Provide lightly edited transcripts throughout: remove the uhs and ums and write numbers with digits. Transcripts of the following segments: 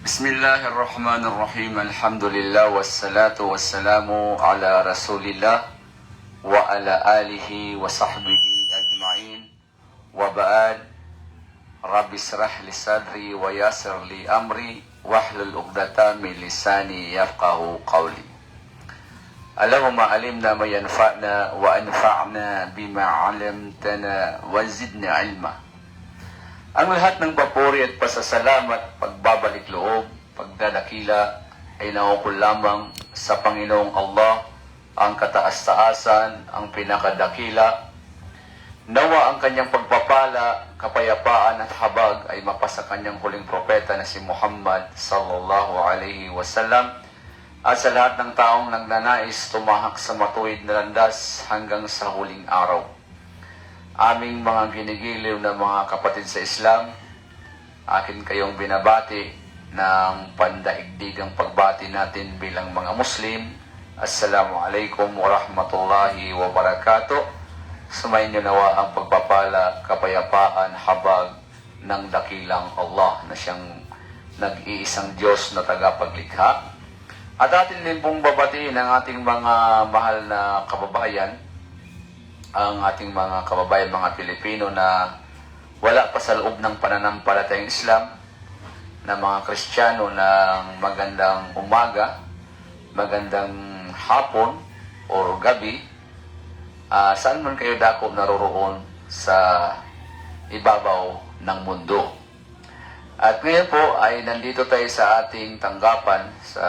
Bismillahirrahmanirrahim. Alhamdulillah wassalatu wassalamu ala Rasulillah wa ala alihi wa sahbihi ajma'in. Wa ba'd. Rabbi israh li sadri wa yassir li amri wahlul 'uqdatam min lisani yafqahu qawli. Allahumma alimna ma yanfa'na wa anfa'na bima 'allamtana wa zidna 'ilma. Ang lahat ng papuri at pasasalamat, pagbabalik loob, pagdadakila ay naukol lamang sa Panginoong Allah, ang kataas-taasan, ang pinakadakila. Nawa ang kanyang pagpapala, kapayapaan at habag ay mapasa kanyang huling propeta na si Muhammad sallallahu alaihi wasallam at sa lahat ng taong nagnanais tumahak sa matuwid na landas hanggang sa huling araw. Aming mga ginigiliw na mga kapatid sa Islam, akin kayong binabati ng pandaigdigang pagbati natin bilang mga Muslim. Assalamualaikum warahmatullahi wabarakatuh. Sumayin niyo nawa ang pagpapala, kapayapaan, habag ng dakilang Allah na siyang nag-iisang Diyos na tagapaglikha. At atin din pong babatiin ang ating mga mahal na kababayan, ang ating mga kababayan, mga Pilipino na wala pa sa loob ng pananampalatayang Islam, na mga Kristiyano ng magandang umaga, magandang hapon o gabi, saan man kayo dako naroroon sa ibabaw ng mundo. At ngayon po ay nandito tayo sa ating tanggapan sa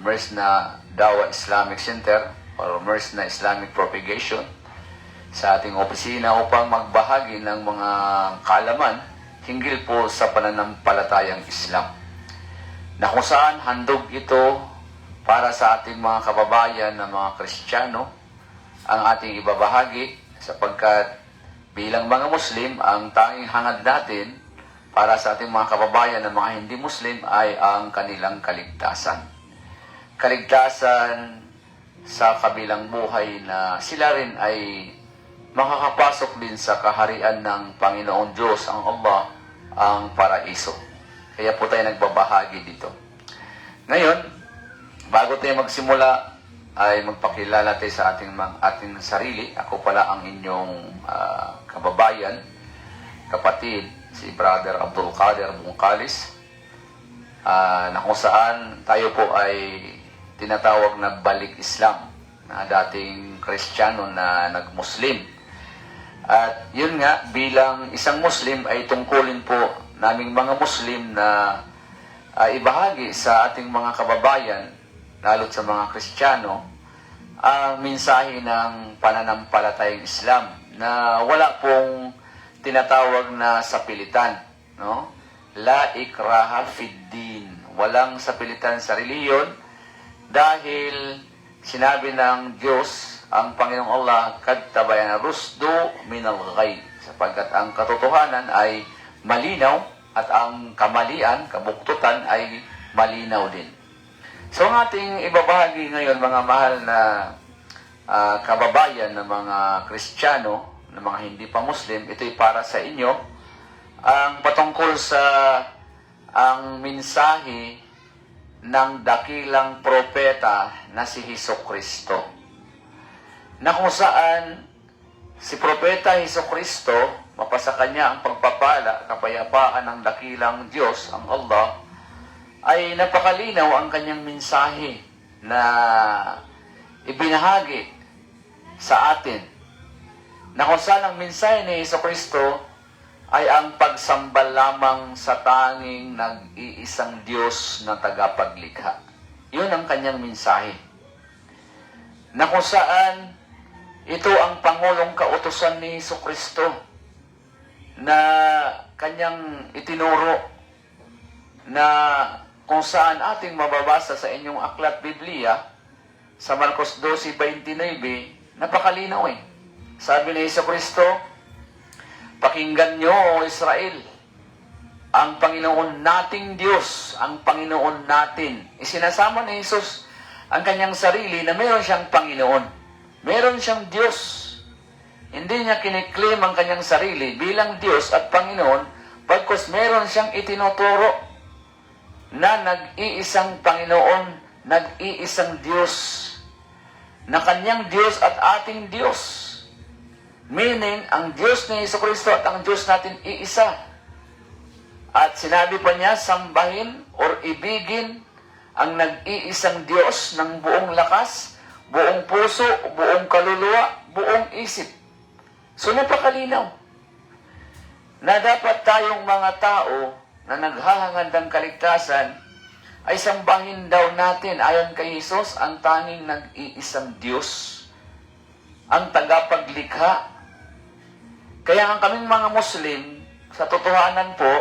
Mersna Dawa Islamic Center or Mersna Islamic Propagation sa ating opisina upang magbahagi ng mga kaalaman hinggil po sa pananampalatayang Islam, na kung saan handog ito para sa ating mga kababayan na mga Kristiyano ang ating ibabahagi, sapagkat bilang mga Muslim, ang tanging hangad natin para sa ating mga kababayan na mga hindi Muslim ay ang kanilang kaligtasan. Kaligtasan sa kabilang buhay na sila rin ay makakapasok din sa kaharian ng Panginoon Diyos, ang Allah, ang paraiso. Kaya po tayo nagbabahagi dito. Ngayon, bago tayo magsimula, ay magpakilala tayo sa ating sarili. Ako pala ang inyong kababayan, kapatid, si Brother Abdul Qadir Bungkalis, na kung saan tayo po ay tinatawag na balik Islam, na dating Kristiyano na nag-Muslim. At yun nga, bilang isang Muslim ay tungkulin po naming mga Muslim na ibahagi sa ating mga kababayan, lalo't sa mga Kristiyano, ang mensahe ng pananampalatayang Islam na wala pong tinatawag na sapilitan, no? La ikraha fid din. Walang sapilitan sa reliyon dahil sinabi ng Diyos, ang Panginoong Allah, kad tabayana rusdu minal ghay, sapagkat ang katotohanan ay malinaw at ang kamalian, kabuktutan ay malinaw din. So ang ating ibabahagi ngayon, mga mahal na kababayan na mga Kristiyano, na mga hindi pa Muslim, ito'y para sa inyo, ang patungkol sa ang mensahe ng dakilang propeta na si Hesukristo, na kung saan si propeta Hesukristo, mapasa kanya ang pagpapala, kapayapaan ng dakilang Diyos, ang Allah, ay napakalinaw ang kanyang mensahe na ibinahagi sa atin, na kung saan ang mensahe ni Hesukristo ay ang pagsamba lamang sa tanging nag-iisang Diyos na tagapaglikha. Yun ang kanyang mensahe, na kung saan ito ang pangulong kautusan ni Hesukristo na kanyang itinuro, na kung saan ating mababasa sa inyong aklat Biblia sa Marcos 12:29, napakalinaw eh. Sabi ni Hesukristo, pakinggan nyo, O Israel, ang Panginoon nating Diyos, ang Panginoon natin. Isinasama ni Jesus ang kanyang sarili na meron siyang Panginoon. Meron siyang Diyos. Hindi niya kiniklaim ang kanyang sarili bilang Diyos at Panginoon, pagkos meron siyang itinuturo na nag-iisang Panginoon, nag-iisang Diyos, na kanyang Diyos at ating Diyos. Meaning, ang Diyos ni Jesucristo at ang Diyos natin iisa. At sinabi pa niya, sambahin or ibigin ang nag-iisang Diyos ng buong lakas, buong puso, buong kaluluwa, buong isip. So, napakalinaw na dapat tayong mga tao na naghahangad ng kaligtasan ay sambahin daw natin ayon kay Jesus ang tanging nag-iisang Diyos, ang tagapaglikha. Kaya ang kaming mga Muslim, sa totohanan po,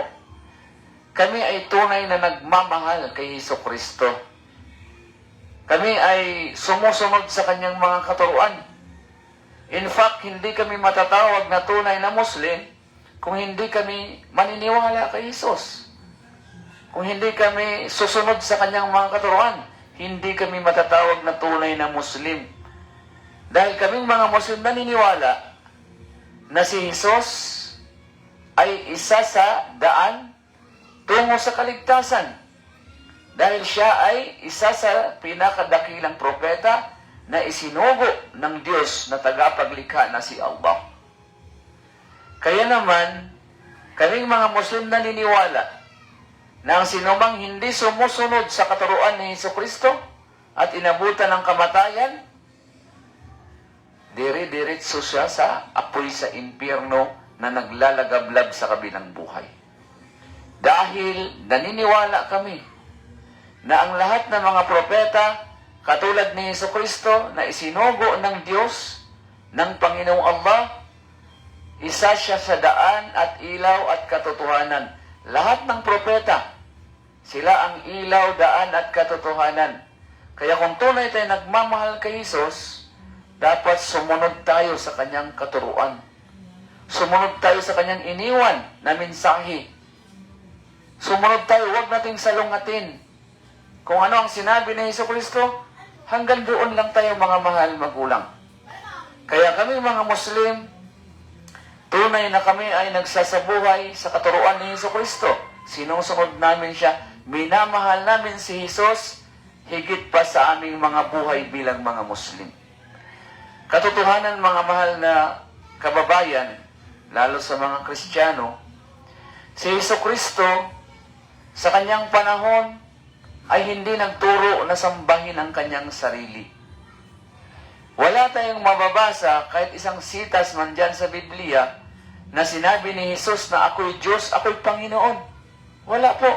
kami ay tunay na nagmamahal kay Jesucristo. Kami ay sumusunod sa kanyang mga katuruan. In fact, hindi kami matatawag na tunay na Muslim kung hindi kami maniniwala kay Jesus. Kung hindi kami susunod sa kanyang mga katuruan, hindi kami matatawag na tunay na Muslim. Dahil kaming mga Muslim naniniwala na si Jesus ay isa sa daan tungo sa kaligtasan. Dahil siya ay isa sa pinakadakilang propeta na isinugo ng Diyos na tagapaglikha na si Allah. Kaya naman, kaming mga Muslim naniniwala na ang sinumang hindi sumusunod sa katuruan ni Jesucristo at inabutan ng kamatayan, dire-diretso siya sa apoy sa impyerno na naglalagablab sa kabilang buhay. Dahil naniniwala kami na ang lahat ng mga propeta, katulad ni Jesucristo na isinugo ng Diyos, ng Panginoong Allah, isa siya sa daan at ilaw at katotohanan. Lahat ng propeta, sila ang ilaw, daan at katotohanan. Kaya kung tunay tayo nagmamahal kay Jesus, dapat sumunod tayo sa kanyang katuruan. Sumunod tayo sa kanyang iniwan na mensahe. Sumunod tayo, huwag nating salungatin. Kung ano ang sinabi ni Jesucristo, hanggang doon lang tayo mga mahal magulang. Kaya kami mga Muslim, tunay na kami ay nagsasabuhay sa katuruan ni Jesucristo. Sinusunod namin siya. Minamahal namin si Jesus higit pa sa aming mga buhay bilang mga Muslim. Katotohanan mga mahal na kababayan, lalo sa mga Kristiyano, si Jesucristo sa kanyang panahon ay hindi nagturo na sambahin ang kanyang sarili. Wala tayong mababasa kahit isang sitas man dyan sa Biblia na sinabi ni Jesus na ako'y Diyos, ako'y Panginoon. Wala po.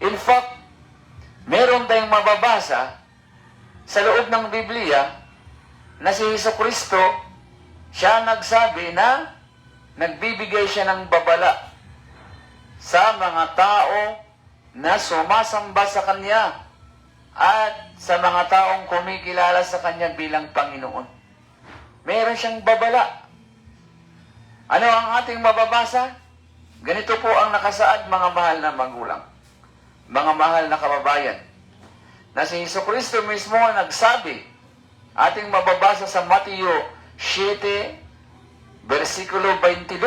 In fact, meron tayong mababasa sa loob ng Biblia na si Jesucristo, siya nagsabi na nagbibigay siya ng babala sa mga tao na sumasamba sa Kanya at sa mga taong kumikilala sa Kanya bilang Panginoon. Meron siyang babala. Ano ang ating mababasa? Ganito po ang nakasaad, mga mahal na magulang, mga mahal na kababayan, na si Jesucristo mismo ang nagsabi. Ating mababasa sa Mateo 7, versikulo 22,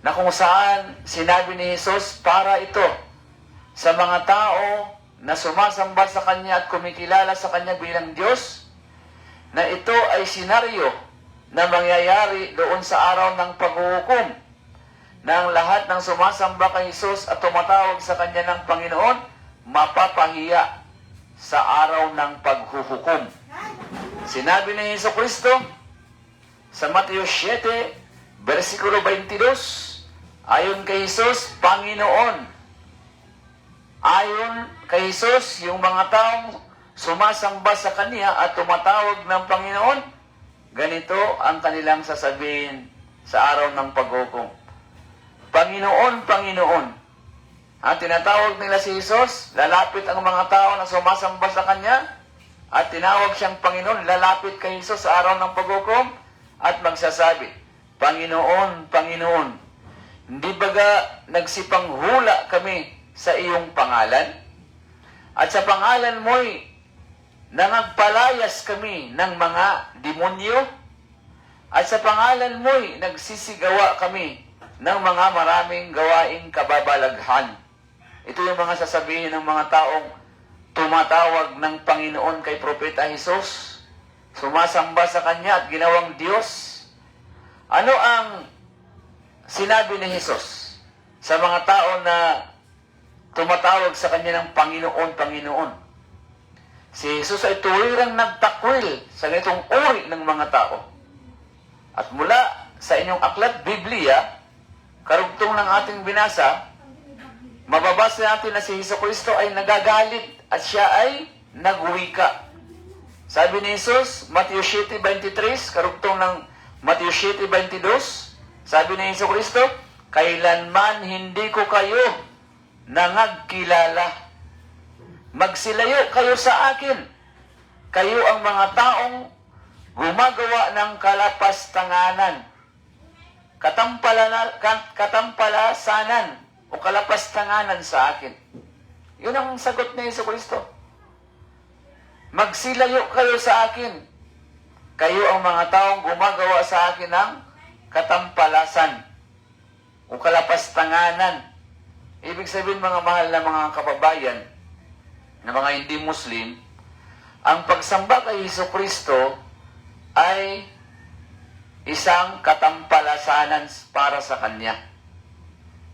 na kung saan sinabi ni Jesus, para ito sa mga tao na sumasamba sa Kanya at kumikilala sa Kanya bilang Diyos, na ito ay senaryo na mangyayari doon sa araw ng paghuhukom, na ang lahat ng sumasamba kay Jesus at tumatawag sa Kanya ng Panginoon, mapapahiya sa araw ng paghuhukom. Sinabi ni Jesucristo sa Mateo 7, versikulo 22, ayon kay Jesus, Panginoon. Ayon kay Jesus, yung mga taong sumasamba sa Kanya at tumatawag ng Panginoon, ganito ang kanilang sasabihin sa araw ng paghukom. Panginoon, Panginoon. Ang tinatawag nila si Jesus, lalapit ang mga tao na sumasamba sa Kanya, at tinawag siyang Panginoon, lalapit kay Jesus sa araw ng paghukom at magsasabi, Panginoon, Panginoon, hindi baga nagsipanghula kami sa iyong pangalan? At sa pangalan mo'y nangagpalayas kami ng mga demonyo? At sa pangalan mo'y nagsisigawa kami ng mga maraming gawaing kababalaghan? Ito yung mga sasabihin ng mga taong tumatawag ng Panginoon kay Propeta Jesus, sumasamba sa Kanya at ginawang Diyos. Ano ang sinabi ni Jesus sa mga tao na tumatawag sa Kanya ng Panginoon, Panginoon? Si Jesus ay tuwirang nagtakwil sa ganitong uri ng mga tao. At mula sa inyong aklat, Biblia, karugtong ng ating binasa, mababasa natin na si Jesucristo ay nagagalit at siya ay nagwika. Sabi ni Jesus, Matthew 7:23, karugtong ng Matthew 7:22, sabi ni Jesucristo, kailanman hindi ko kayo nangagkilala. Magsilayo kayo sa akin. Kayo ang mga taong gumagawa ng kalapastanganan, katampalasanan o kalapastanganan sa akin. Yun ang sagot ni Jesucristo. Magsilayo kayo sa akin. Kayo ang mga taong gumagawa sa akin ng katampalasan o kalapastanganan. Ibig sabihin, mga mahal na mga kababayan, na mga hindi Muslim, ang pagsamba kay Jesucristo ay isang katampalasanan para sa Kanya.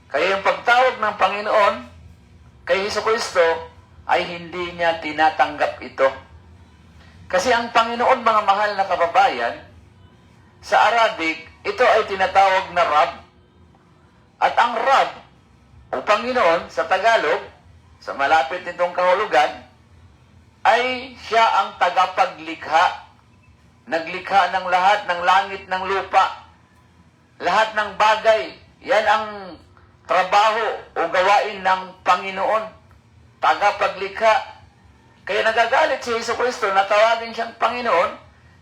Kaya yung pagtawag ng Panginoon kay Jesucristo ay hindi niya tinatanggap ito. Kasi ang Panginoon, mga mahal na kababayan, sa Arabic, ito ay tinatawag na Rab. At ang Rab, o Panginoon, sa Tagalog, sa malapit nitong kahulugan, ay siya ang tagapaglikha. Naglikha ng lahat ng langit ng lupa. Lahat ng bagay, yan ang trabaho o gawain ng Panginoon. Tagapaglikha. Kaya nagagalit si Jesucristo na tawagin siyang Panginoon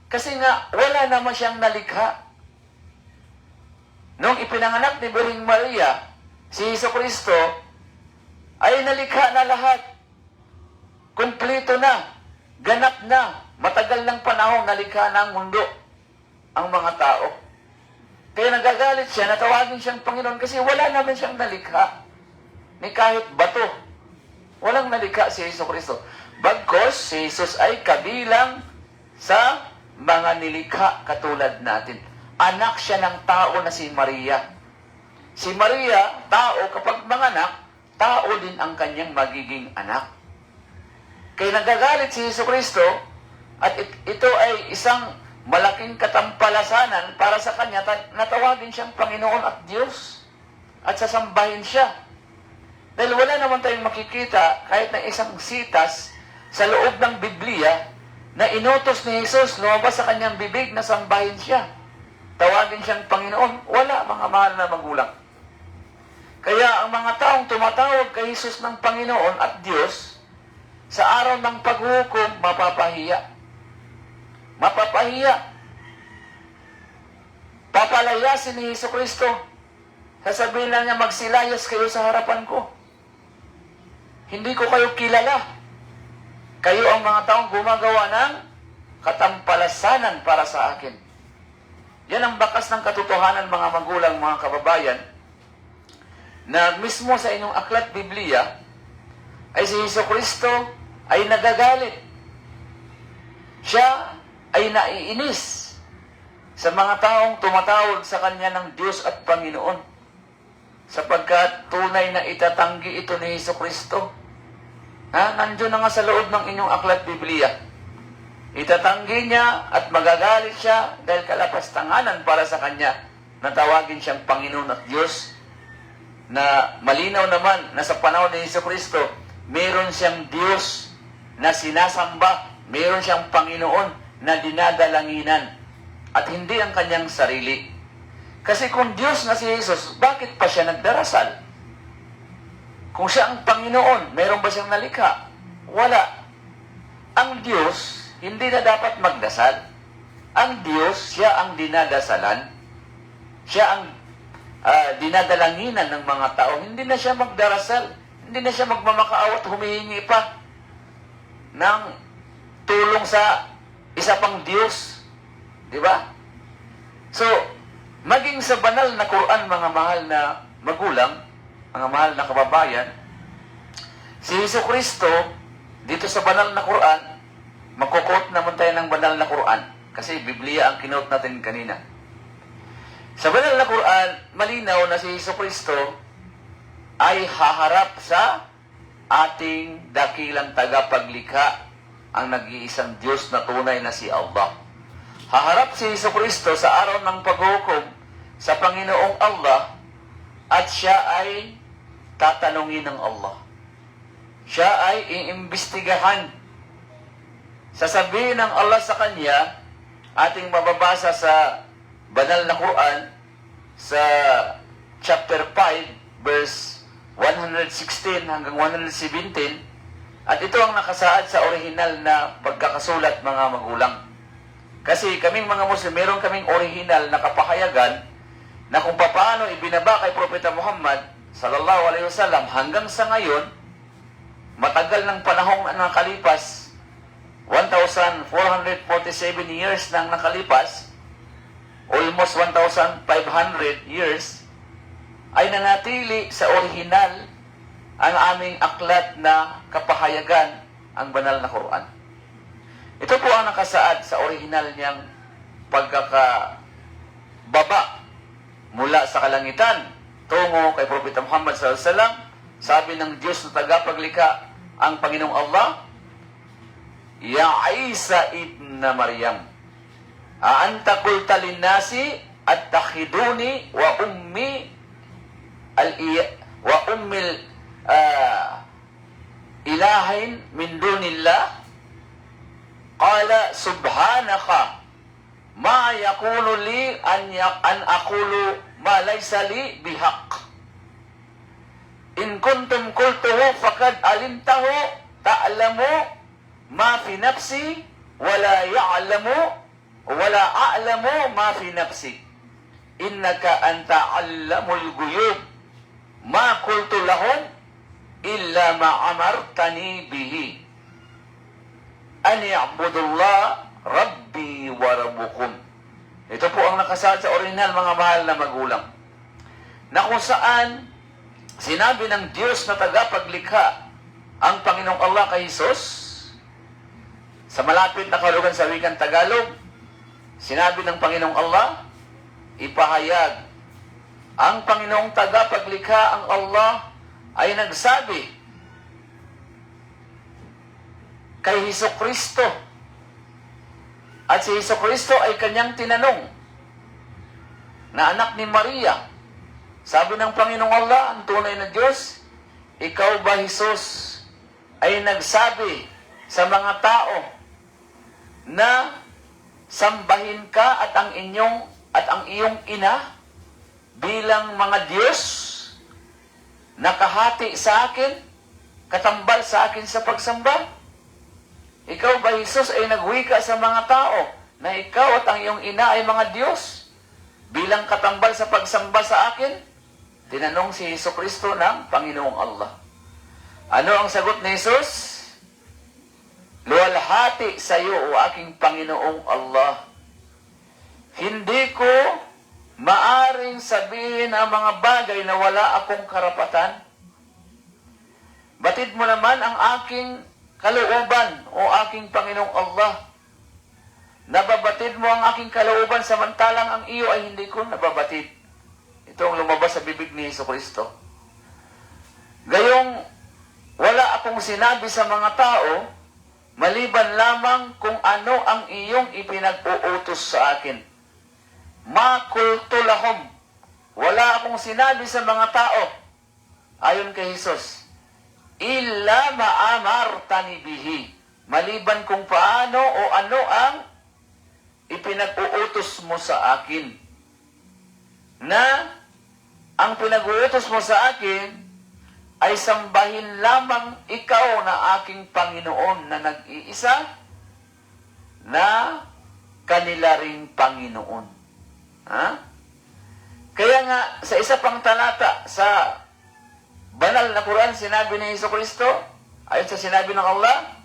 kasi nga wala naman siyang nalikha. Nung ipinanganak ni Birhing Maria, si Jesucristo ay nalikha na lahat. Kumpleto na. Ganap na. Matagal ng panahon nalikha na ang mundo, ang mga tao. Kaya nagagalit siya na tawagin siyang Panginoon kasi wala naman siyang nalikha. Ni kahit bato. Walang nalikha si Jesucristo. Bagkos si Jesus ay kabilang sa mga nilikha katulad natin. Anak siya ng tao na si Maria. Si Maria, tao, kapag manganak, tao din ang kanyang magiging anak. Kaya nagagalit si Jesucristo at ito ay isang malaking katampalasanan para sa Kanya na tawagin siyang Panginoon at Diyos at sasambahin siya. Dahil wala naman tayong makikita kahit na isang sitas sa loob ng Biblia na inutos ni Jesus lumabas sa Kanyang bibig na sambahin siya. Tawagin siyang Panginoon. Wala, mga mahal na magulang. Kaya ang mga taong tumatawag kay Jesus ng Panginoon at Diyos, sa araw ng paghukom, mapapahiya. Mapapahiya. Papalayasin ni Jesucristo. Sasabihin lang niya, magsilayas kayo sa harapan ko. Hindi ko kayo kilala. Kayo ang mga taong gumagawa ng katampalasanan para sa akin. Yan ang bakas ng katotohanan, mga magulang, mga kababayan, na mismo sa inyong aklat Biblia, ay si Jesucristo ay nagagalit. Siya ay naiinis sa mga taong tumatawag sa Kanya ng Diyos at Panginoon, sapagkat tunay na itatanggi ito ni Jesucristo. Nandiyon na nga sa loob ng inyong aklat Biblia. Itatanggi niya at magagalit siya dahil kalapastanganan para sa Kanya na tawagin siyang Panginoon at Diyos, na malinaw naman na sa panahon ni Jesucristo, meron siyang Diyos na sinasamba, meron siyang Panginoon na dinadalanginan, at hindi ang kanyang sarili. Kasi kung Diyos na si Jesus, bakit pa siya nagdarasal? Kung siya ang Panginoon, meron ba siyang nalikha? Wala. Ang Diyos, hindi na dapat magdasal. Ang Diyos, siya ang dinadasalan. Siya ang dinadalanginan ng mga tao. Hindi na siya magdarasal. Hindi na siya magmamakaaw at humihingi pa ng tulong sa isa pang Diyos. Di ba? So, maging sa banal na Quran, mga mahal na magulang, mga mahal na kababayan, Si Jesucristo, dito sa banal na Quran, magkukot naman tayo ng banal na Quran. Kasi Biblia ang kinote natin kanina. Sa banal na Quran, malinaw na si Jesucristo ay haharap sa ating dakilang tagapaglikha, ang nag-iisang Diyos na tunay na si Allah. Haharap si Jesucristo sa araw ng paghukom sa Panginoong Allah at siya ay tatanungin ng Allah. Siya ay iimbestigahan. Sasabihin ng Allah sa kanya, ating mababasa sa banal na Quran sa chapter 5 verse 116 hanggang 117, at ito ang nakasaad sa orihinal na pagkakasulat, mga magulang. Kasi kaming mga Muslim, meron kaming orihinal na kapahayagan na kung paano ibinaba kay Propeta Muhammad sallallahu alaihi wasallam hanggang sa ngayon, matagal ng panahong nakalipas, 1,447 years nang nakalipas, almost 1,500 years, ay nanatili sa orihinal ang aming aklat na kapahayagan, ang banal na Quran. Ito po ang nakasaad sa orihinal niyang pagkakababa mula sa kalangitan tungo kay Propeta Muhammad sallallahu alaihi wasallam. Sabi ng Diyos na tagapaglikha, ang Panginoong Allah, Ya Isa ibn Maryam, aanta qulta linnasi attakhiduni wa ummi ilahin min dunillah? Qala subhanaka ma yakunu li an aqulu ma laysa li bihaq. In kuntum qultuhu faqad alimtahu ta'lamu ma fi nafsi wala a'lamu ma fi nafsi innaka anta 'allamul ghuyub ma qultu lahum illa ma amartani bihi an ya'budullah rabbi wa rabbukum. Ito po ang nakasaad sa orihinal, mga mahal na magulang, na kung saan sinabi ng Diyos na tagapaglikha, ang Panginoong Allah kay Jesus. Sa malapit na kahulugan sa wikang Tagalog, sinabi ng Panginoong Allah, ipahayag, ang Panginoong tagapaglikha, ang Allah, ay nagsabi kay Jesucristo, at si Jesucristo ay kanyang tinanong na anak ni Maria. Sabi ng Panginoong Allah, ang tunay na Diyos, ikaw ba, Jesus, ay nagsabi sa mga tao na sambahin ka at ang iyong ina bilang mga Diyos, nakahati sa akin, katambal sa akin sa pagsamba? Ikaw ba, Jesus, ay nagwika sa mga tao na ikaw at ang iyong ina ay mga Diyos bilang katambal sa pagsamba sa akin? Tinanong si Jesucristo ng Panginoong Allah. Ano ang sagot ni Jesus? Luwalhati sa iyo, o aking Panginoong Allah. Hindi ko maaring sabihin ang mga bagay na wala akong karapatan. Batid mo naman ang aking kalooban, o aking Panginoong Allah. Nababatid mo ang aking kalooban samantalang ang iyo ay hindi ko nababatid. Ito ang lumabas sa bibig ni Jesucristo. Gayong wala akong sinabi sa mga tao, maliban lamang kung ano ang iyong ipinag-uutos sa akin. Ma qultu lahum, wala akong sinabi sa mga tao, ayon kay Jesus, illa ma'amartani bihi, maliban kung paano o ano ang ipinag-uutos mo sa akin. Na ang pinag-uutos mo sa akin ay sambahin lamang ikaw na aking Panginoon na nag-iisa, na kanila ring Panginoon. Ha? Kaya nga, sa isa pang talata sa banal na Quran, sinabi ni Jesucristo, ayon sa sinabi ng Allah,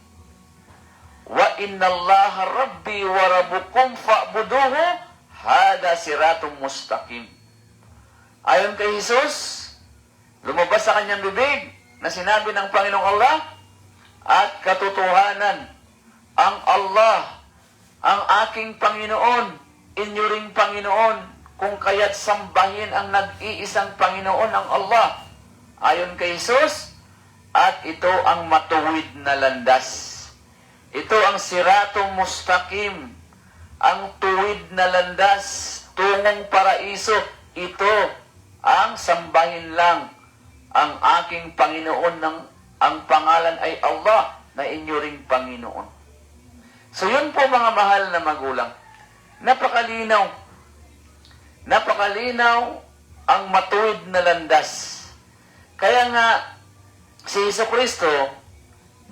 wa inna allaha rabbi wa rabbukum fa'buduhu hada siratun mustaqim. Ayon kay Jesus, lumabas sa kanyang bibig, na sinabi ng Panginoong Allah at katotohanan. Ang Allah, ang aking Panginoon, inyo ring Panginoon, kung kaya't sambahin ang nag-iisang Panginoon ang Allah. Ayon kay Jesus, at ito ang matuwid na landas. Ito ang siratong mustaqim, ang tuwid na landas, tungong paraiso. Ito ang sambahin lang ang aking Panginoon, ang pangalan ay Allah, na inyo ring Panginoon. So yun po mga mahal na magulang. Napakalinaw. Napakalinaw ang matuwid na landas. Kaya nga, si Jesucristo,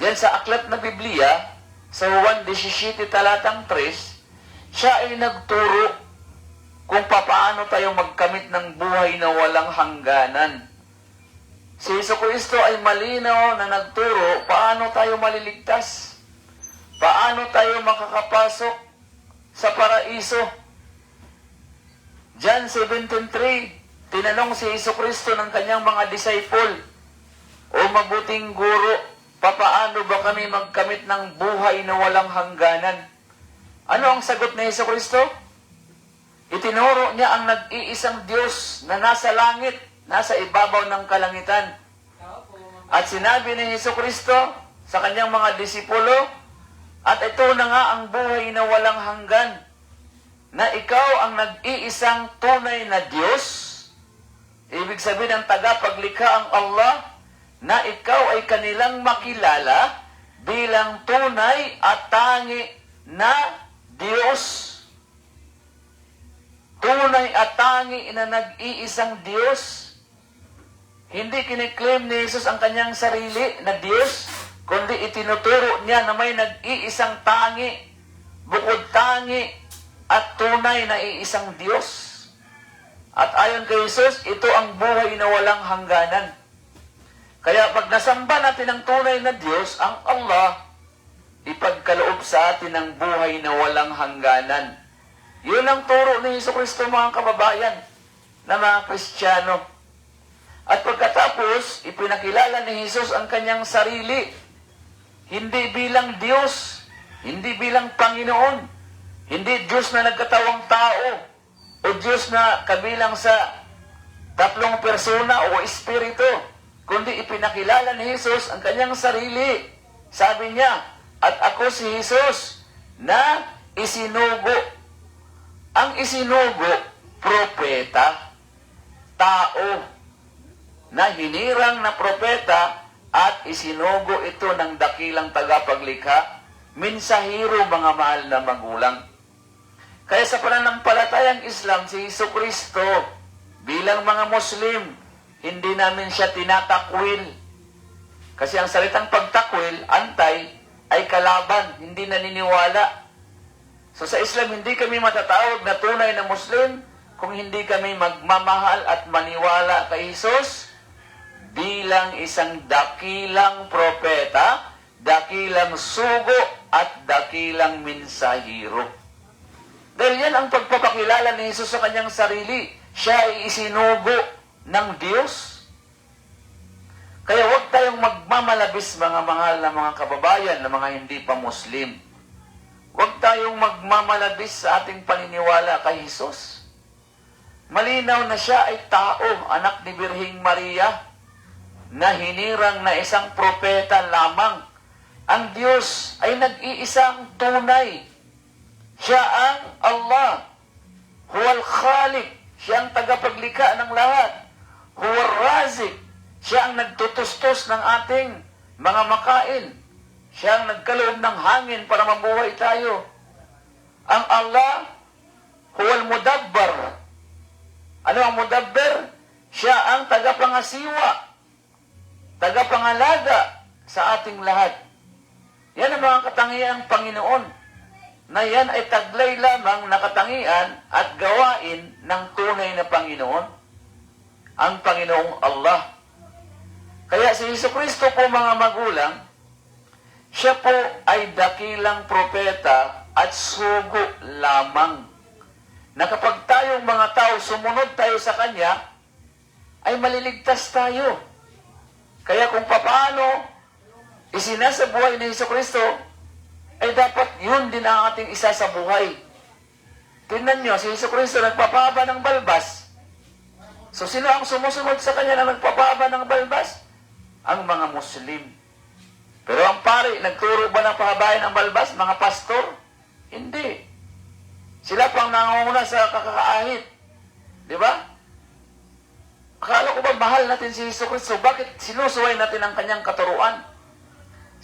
diyan sa aklat na Biblia, sa Juan 17 talatang 3, siya ay nagturo kung paano tayo magkamit ng buhay na walang hangganan. Si Jesucristo ay malinaw na nagturo paano tayo maliligtas, paano tayo makakapasok sa paraiso. John 17:3, tinanong si Jesucristo ng kanyang mga disciple, "O mabuting guro, papaano ba kami magkamit ng buhay na walang hangganan?" Ano ang sagot ni Jesucristo? Itinuro niya ang nag-iisang Diyos na nasa langit, nasa ibabaw ng kalangitan. At sinabi ni Jesucristo sa kanyang mga disipulo, "At ito na nga ang buhay na walang hanggan, na ikaw ang nag-iisang tunay na Diyos." Ibig sabihin ng tagapaglikha ang Allah, na ikaw ay kanilang makilala bilang tunay at tangi na Diyos. Tunay at tangi na nag-iisang Diyos. Hindi kiniklaim ni Jesus ang kanyang sarili na Diyos, kundi itinuturo niya na may nag-iisang tangi, bukod tangi, at tunay na iisang Diyos. At ayon kay Jesus, ito ang buhay na walang hangganan. Kaya pag nasamba natin ang tunay na Diyos, ang Allah, ipagkaloob sa atin ang buhay na walang hangganan. Yun ang turo ni Jesucristo, mga kababayan, na mga Kristiyano. At pagkatapos, ipinakilala ni Jesus ang kanyang sarili, hindi bilang Diyos, hindi bilang Panginoon, hindi Diyos na nagkatawang tao, o Diyos na kabilang sa tatlong persona o espiritu, kundi ipinakilala ni Jesus ang kanyang sarili. Sabi niya, "At ako si Jesus na isinugo." Ang isinugo, propeta, tao, na hinirang na propeta at isinugo ito ng dakilang tagapaglikha, mensahero, mga mahal na magulang. Kaya sa pananampalatayang Islam, si Jesucristo, bilang mga Muslim, hindi namin siya tinatakwil. Kasi ang salitang pagtakwil, antay, ay kalaban, hindi naniniwala. So sa Islam, hindi kami matatawag na tunay na Muslim kung hindi kami magmamahal at maniwala kay Jesus bilang isang dakilang propeta, dakilang sugo, at dakilang mensahero. Dahil yan ang pagpapakilala ni Jesus sa kanyang sarili. Siya ay isinugo ng Diyos. Kaya huwag tayong magmamalabis, mga mahal na mga kababayan, na mga hindi pa Muslim. Huwag tayong magmamalabis sa ating paniniwala kay Jesus. Malinaw na siya ay tao, anak ni Birhing Maria, na hinirang na isang propeta lamang. Ang Diyos ay nag-iisang tunay. Siya ang Allah. Huwal Khaliq. Siya ang tagapaglikha ng lahat. Huwal Razik. Siya ang nagtutustos ng ating mga makain. Siya ang nagkaloob ng hangin para mabuhay tayo. Ang Allah, Huwal Mudabbar. Ano ang Mudabbar? Siya ang tagapangasiwa, tagapangalaga sa ating lahat. Yan ang mga katangian ng Panginoon, na yan ay taglay lamang na katangian at gawain ng tunay na Panginoon, ang Panginoong Allah. Kaya si Jesucristo po, mga magulang, siya po ay dakilang propeta at sugo lamang, na kapag tayong mga tao sumunod tayo sa Kanya, ay maliligtas tayo. Kaya kung paano isinasabuhay ni Hesukristo, ay dapat yun din ang ating isa sa buhay. Tingnan nyo, si Hesukristo nagpapahaba ng balbas. So sino ang sumusunod sa kanya na nagpapahaba ng balbas? Ang mga Muslim. Pero ang pari, nagturo ba ng pahabayan ng balbas? Mga pastor? Hindi. Sila pang nangunguna sa kakakaahit. Di ba? Akala ko ba mahal natin si Hesukristo? Bakit sinusuway natin ang kanyang katuruan?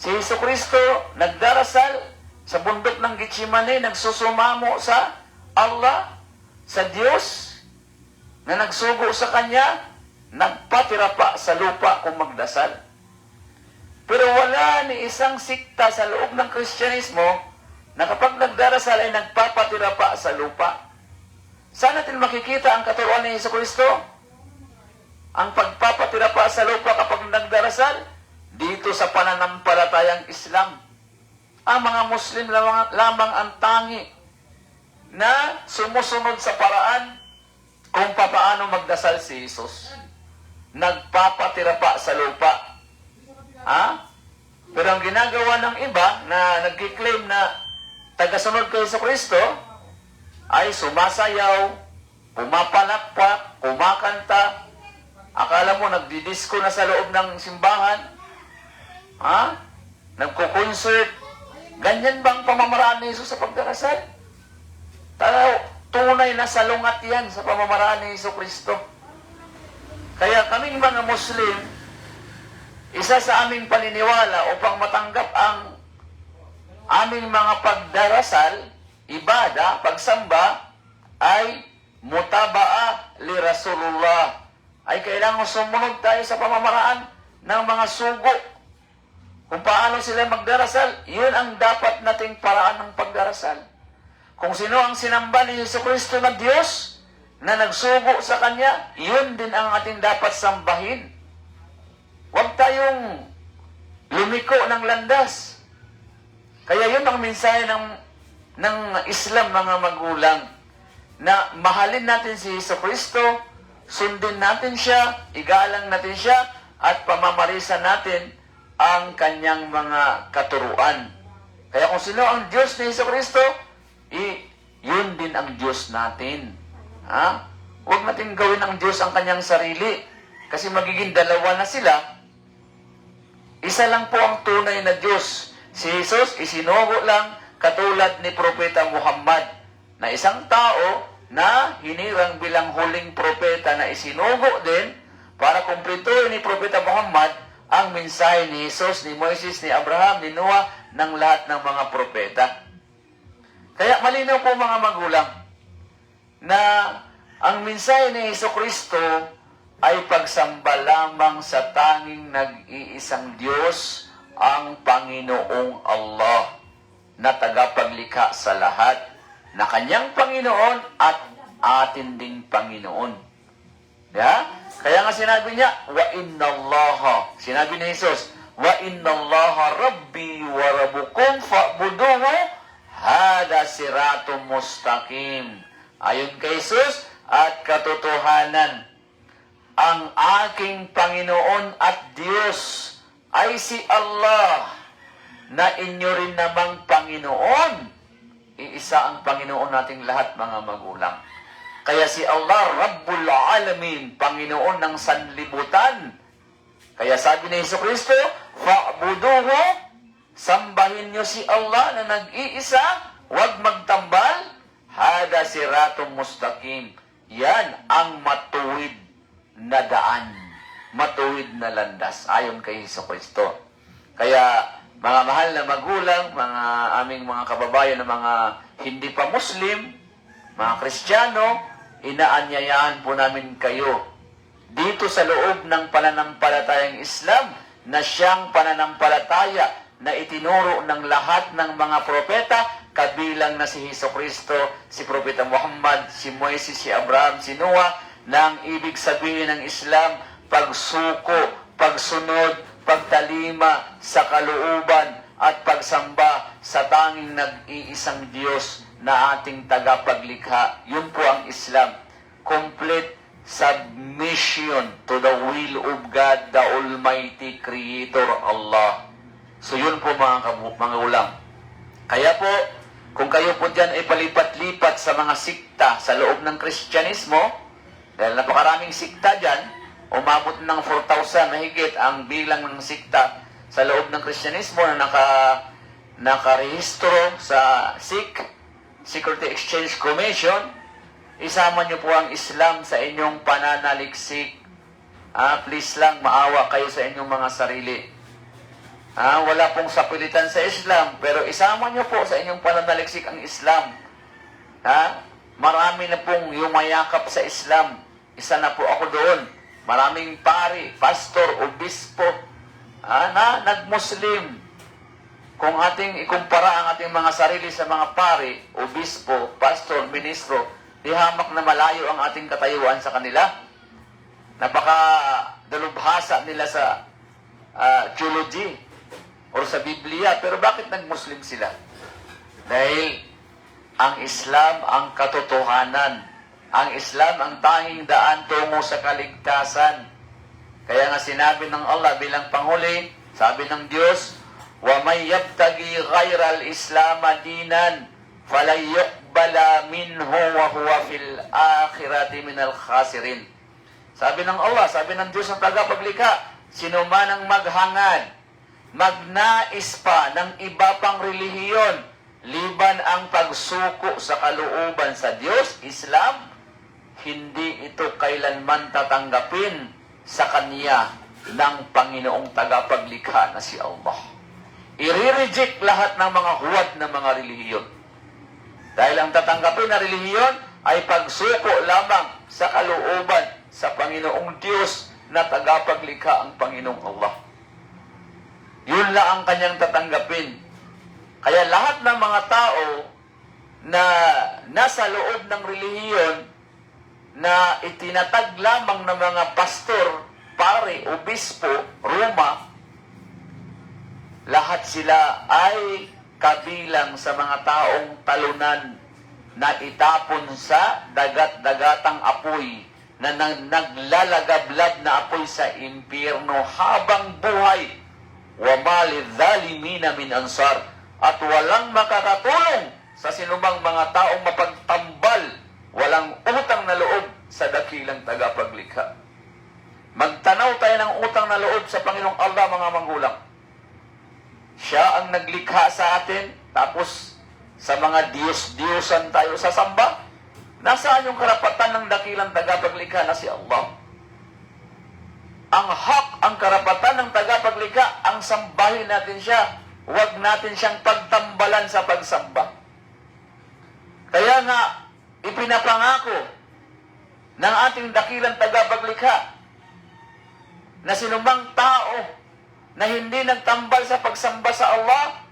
Si Hesukristo nagdarasal sa bundok ng Getsemani, nagsusumamo sa Allah, sa Diyos, na nagsugo sa kanya, nagpatira pa sa lupa kung magdasal. Pero wala ni isang sikta sa loob ng Kristyanismo na kapag nagdarasal ay nagpapatira pa sa lupa. Saan natin makikita ang katuruan ni Hesukristo? Ang pagpapatira pa sa lupa kapag nagdarasal, dito sa pananampalatayang Islam. Ang mga Muslim lamang ang tangi na sumusunod sa paraan kung paano magdasal si Jesus. Nagpapatira pa sa lupa. Pero ang ginagawa ng iba na nagkiklaim na tagasunod kay Hesukristo ay sumasayaw, pumapalakpak, kumakanta. Akala mo nagdidisco na sa loob ng simbahan? Nagko-concert. Ganyan bang pamamaraan ni Jesus sa pagdarasal? Tunay na salungat yan sa pamamaraan ni Hesukristo. Kaya kaming mga Muslim, isa sa aming paniniwala upang matanggap ang aming mga pagdarasal, ibada, pagsamba, ay mutabaa li Rasulullah. Ay kailangan sumunod tayo sa pamamaraan ng mga sugo. Kung paano sila magdarasal, yun ang dapat nating paraan ng pagdarasal. Kung sino ang sinamba ni Hesukristo na Diyos, na nagsugo sa Kanya, yun din ang ating dapat sambahin. Huwag tayong lumiko ng landas. Kaya yun ang mensahe ng Islam, mga magulang, na mahalin natin si Hesukristo, sundin natin siya, igalang natin siya, at pamamarisan natin ang kanyang mga katuruan. Kaya kung sino ang Diyos ni Hesukristo, yun din ang Diyos natin. Huwag natin gawin ang Diyos ang kanyang sarili. Kasi magiging dalawa na sila. Isa lang po ang tunay na Diyos. Si Jesus, isinugo lang katulad ni Propeta Muhammad, na isang tao na hinirang bilang huling propeta na isinugo din para kumpletuhin ni Propeta Muhammad ang mensahe ni Jesus, ni Moises, ni Abraham, ni Noah, ng lahat ng mga propeta. Kaya malinaw po mga magulang na ang mensahe ni Hesukristo ay pagsamba lamang sa tanging nag-iisang Diyos, ang Panginoong Allah, na tagapaglikha sa lahat, na kanyang Panginoon at atin ding Panginoon. Kaya nga sinabi niya, wa inna Allah, sinabi ni Jesus, wa inna Allah Rabbi wa Rabbukum fa'buduhu, hada siratum mustaqim. Ayon kay Jesus at katotohanan, ang aking Panginoon at Diyos ay si Allah, na inyo rin namang Panginoon. Iisa ang Panginoon nating lahat, mga magulang. Kaya si Allah, Rabbul Alamin, Panginoon ng sanlibutan. Kaya sabi ni Hesukristo, fa'buduhu, sambahin nyo si Allah na nag-iisa, huwag magtambal, hada siratum mustaqim. Yan ang matuwid na daan, matuwid na landas, ayon kay Hesukristo. Kaya mga mahal na magulang, mga aming mga kababayan na mga hindi pa Muslim, mga Kristiyano, inaanyayahan po namin kayo dito sa loob ng pananampalatayang Islam, na siyang pananampalataya na itinuro ng lahat ng mga propeta, kabilang na si Hesukristo, si Propeta Muhammad, si Moises, si Abraham, si Noah, na ang ibig sabihin ng Islam, pagsuko, pagsunod, pagtalima sa kalooban at pagsamba sa tanging nag-iisang Diyos na ating tagapaglikha. Yun po ang Islam. Complete submission to the will of God, the Almighty. ay Creator Allah. So yun po mga ulam. Kaya po, kung kayo po dyan ay palipat-lipat sa mga sikta sa loob ng Kristyanismo, dahil napakaraming sikta dyan, umabot ng 4,000 mahigit ang bilang ng sikta sa loob ng Kristyanismo na nakarehistro sa SIC, Security Exchange Commission. Isama niyo po ang Islam sa inyong pananaliksik. Please lang, maawa kayo sa inyong mga sarili. Wala pong sapilitan sa Islam, pero isama niyo po sa inyong pananaliksik ang Islam. Marami na pong yumayakap sa Islam. Isa na po ako doon. Maraming pari, pastor, obispo, na nag-Muslim. Kung ating ikumpara ang ating mga sarili sa mga pari, obispo, pastor, ministro, di hamak na malayo ang ating katayuan sa kanila. Napaka dalubhasa nila sa theology o sa Biblia. Pero bakit nag-Muslim sila? Dahil ang Islam ang katotohanan. Ang Islam ang tanging daan tungo sa kaligtasan. Kaya nga sinabi ng Allah bilang panghuli, sabi ng Diyos, وَمَنْ يَبْتَغِي غَيْرَ الْإِسْلَامَ دِينًا فَلَنْ يُقْبَلَ مِنْهُ وَهُوَ فِي الْآخِرَةِ مِنَ الْخَاسِرِينَ. Sabi ng Allah, sabi ng Diyos ng tagapaglikha, sino man ang maghangad, magnais pa ng iba pang relihiyon, liban ang pagsuko sa kalooban sa Diyos, Islam, hindi ito kailanman tatanggapin sa Kanya ng Panginoong tagapaglikha na si Allah. I-reject lahat ng mga huwad na mga relihiyon. Dahil ang tatanggapin na relihiyon ay pagsuko lamang sa kalooban sa Panginoong Diyos na tagapaglikha ang Panginoong Allah. Yun lang ang kanyang tatanggapin. Kaya lahat ng mga tao na nasa loob ng relihiyon na itinatag lamang ng mga pastor, pare, obispo, Roma, lahat sila ay kabilang sa mga taong talunan na itapon sa dagat-dagatang apoy na naglalagablab na apoy sa impyerno habang buhay. وَمَا لِلظَّالِمِينَ مِنْ أَنْصَارٍ. At walang makakatulong sa sinumang mga taong mapagtambal, walang utang na loob sa dakilang tagapaglikha. Magtanaw tayo ng utang na loob sa Panginoong Allah, mga magulang. Siya ang naglikha sa atin, tapos sa mga Diyos-Diyosan tayo sasamba. Nasaan yung karapatan ng dakilang tagapaglikha na si Allah? Ang hak, ang karapatan ng tagapaglikha, ang sambahin natin siya. Huwag natin siyang pagtambalan sa pagsamba. Kaya nga, ipinapangako ng ating dakilang tagapaglikha na sinumang tao na hindi nagtambal sa pagsamba sa Allah,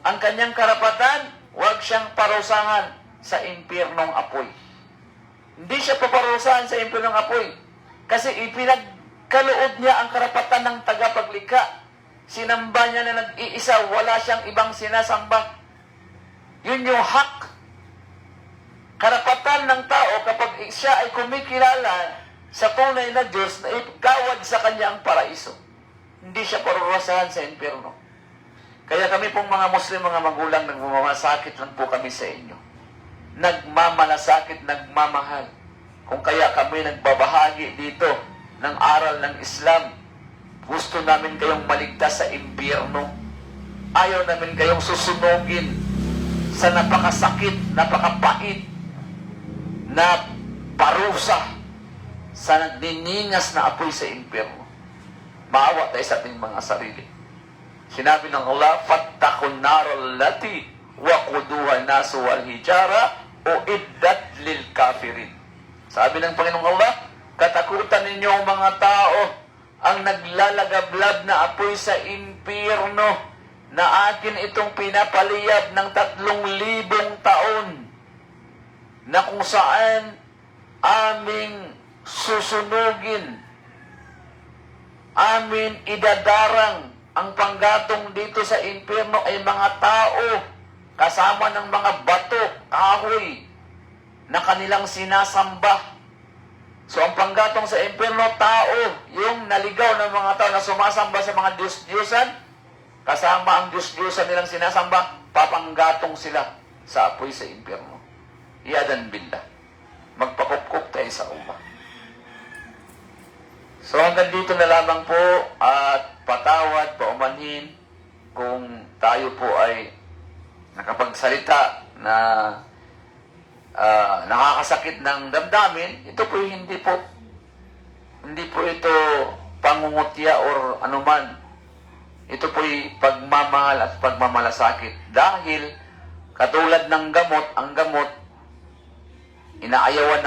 ang kanyang karapatan, huwag siyang parusahan sa impyernong apoy. Hindi siya paparusahan sa impyernong apoy kasi ipinagkaloob niya ang karapatan ng tagapaglikha. Sinamba niya na nag-iisa, wala siyang ibang sinasamba. Yun yung hak. Karapatan ng tao kapag siya ay kumikilala sa tunay na Diyos na ikawad sa kanya ang paraiso. Hindi siya parurusahan sa impyerno. Kaya kami pong mga Muslim, mga magulang, nagmamalasakit lang po kami sa inyo. Nagmamalasakit, nagmamahal. Kung kaya kami nagbabahagi dito ng aral ng Islam, gusto namin kayong maligtas sa impyerno. Ayaw namin kayong susunugin sa napakasakit, napakapait na parusa sa nagniningas na apoy sa impyerno. Maawa tayo sa ating mga sarili. Sinabi ng Allah, "Fattakun naral lati waquduha nasu wal hijara uiddat lil kafirin." Sabi ng Panginoong Allah, katakutan ninyo ang mga tao ang naglalagablab na apoy sa impyerno na akin itong pinapaliyab ng 3,000 taon na kung saan aming susunugin, amin idadarang ang panggatong dito sa impyerno ay mga tao kasama ng mga bato, kahoy na kanilang sinasamba. So ang panggatong sa impyerno, tao, yung naligaw ng mga tao na sumasamba sa mga Diyos-Diyosan, kasama ang Diyos-Diyosan nilang sinasamba, papanggatong sila sa apoy sa impyerno. Iyadan billah. Magpakupkup tayo sa Allah. So hanggang dito na lamang po, at patawad, paumanhin kung tayo po ay nakapagsalita na nakakasakit ng damdamin. Ito po hindi po ito pangungutya or anuman. Ito po'y pagmamahal at pagmamalasakit. Dahil katulad ng gamot, ang gamot inaayawan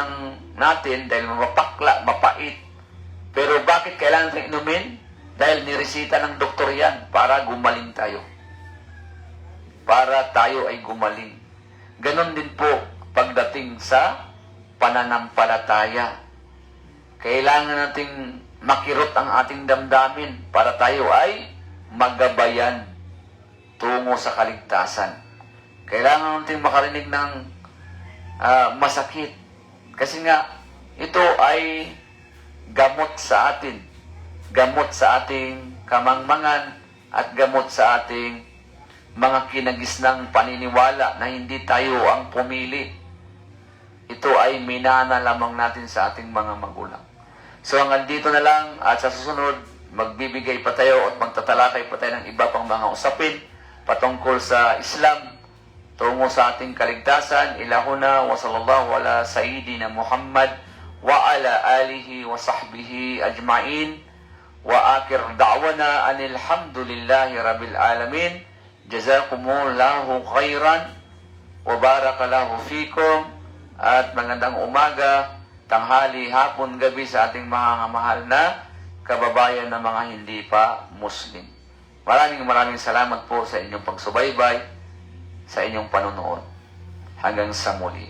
natin dahil mapakla, mapait. Pero bakit kailangan natin inumin? Dahil niresita ng doktor yan para gumaling tayo. Para tayo ay gumaling. Ganon din po pagdating sa pananampalataya. Kailangan nating makirot ang ating damdamin para tayo ay magabayan tungo sa kaligtasan. Kailangan nating makarinig ng masakit. Kasi nga, ito ay gamot sa atin. Gamot sa ating kamangmangan at gamot sa ating mga kinagisnang paniniwala na hindi tayo ang pumili. Ito ay minana lamang natin sa ating mga magulang. So hanggang dito na lang, at sa susunod, magbibigay pa tayo at magtatalakay pa tayo ng iba pang mga usapin patungkol sa Islam, tungo sa ating kaligtasan. Ilahuna wa sallallahu ala sayyidina Muhammad wa ala alihi wa sahbihi ajma'in. Wa akhir da'wana anil hamdulillahi rabbil alamin. Jazakumullahu khairan wa barakallahu fikum. At magandang umaga, tanghali, hapon, gabi sa ating mga mahal na kababayan na mga hindi pa Muslim. Maraming salamat po sa inyong pagsubaybay, sa inyong panonood. Hanggang sa muli.